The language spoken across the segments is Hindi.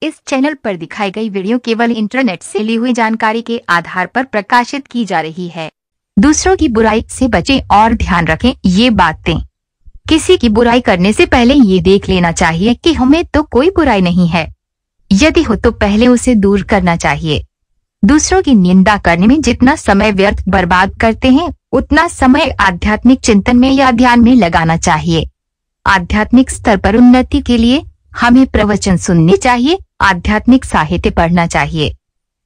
इस चैनल पर दिखाई गई वीडियो केवल इंटरनेट से ली हुई जानकारी के आधार पर प्रकाशित की जा रही है। दूसरों की बुराई से बचें और ध्यान रखें ये बातें। किसी की बुराई करने से पहले ये देख लेना चाहिए कि हमें तो कोई बुराई नहीं है। यदि हो तो पहले उसे दूर करना चाहिए। दूसरों की निंदा करने में जितना समय व्यर्थ बर्बाद करते हैं, उतना समय आध्यात्मिक चिंतन में या ध्यान में लगाना चाहिए। आध्यात्मिक स्तर पर उन्नति के लिए हमें प्रवचन सुनने चाहिए, आध्यात्मिक साहित्य पढ़ना चाहिए।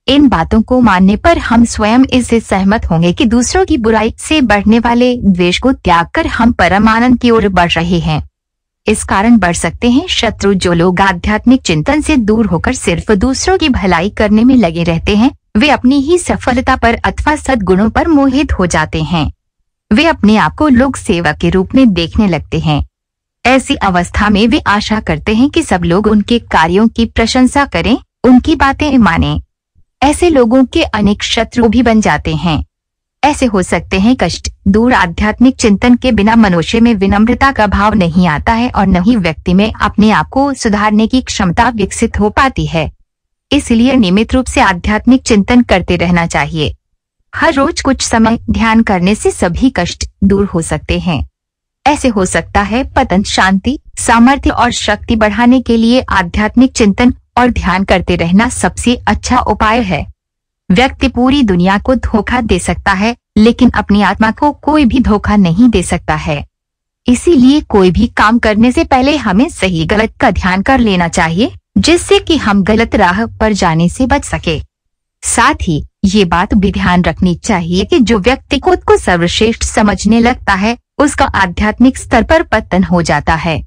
इन बातों को मानने पर हम स्वयं इससे सहमत होंगे कि दूसरों की बुराई से बढ़ने वाले द्वेष को त्याग कर हम परम आनंद की ओर बढ़ रहे हैं। इस कारण बढ़ सकते हैं शत्रु। जो लोग आध्यात्मिक चिंतन से दूर होकर सिर्फ दूसरों की भलाई करने में लगे रहते हैं, वे अपनी ही सफलता पर अथवा सद्गुणों पर मोहित हो जाते हैं। वे अपने आप को लोक सेवा के रूप में देखने लगते हैं। ऐसी अवस्था में वे आशा करते हैं कि सब लोग उनके कार्यों की प्रशंसा करें, उनकी बातें मानें। ऐसे लोगों के अनेक शत्रु भी बन जाते हैं। ऐसे हो सकते हैं कष्ट दूर। आध्यात्मिक चिंतन के बिना मनुष्य में विनम्रता का भाव नहीं आता है और न ही व्यक्ति में अपने आप को सुधारने की क्षमता विकसित हो पाती है। इसलिए नियमित रूप से आध्यात्मिक चिंतन करते रहना चाहिए। हर रोज कुछ समय ध्यान करने से सभी कष्ट दूर हो सकते हैं। ऐसे हो सकता है पतन शांति, सामर्थ्य और शक्ति बढ़ाने के लिए आध्यात्मिक चिंतन और ध्यान करते रहना सबसे अच्छा उपाय है। व्यक्ति पूरी दुनिया को धोखा दे सकता है, लेकिन अपनी आत्मा को कोई भी धोखा नहीं दे सकता है। इसीलिए कोई भी काम करने से पहले हमें सही गलत का ध्यान कर लेना चाहिए, जिससे कि हम गलत राह पर जाने से बच सके। साथ ही ये बात भी ध्यान रखनी चाहिए कि जो व्यक्ति खुद को सर्वश्रेष्ठ समझने लगता है, उसका आध्यात्मिक स्तर पर पतन हो जाता है।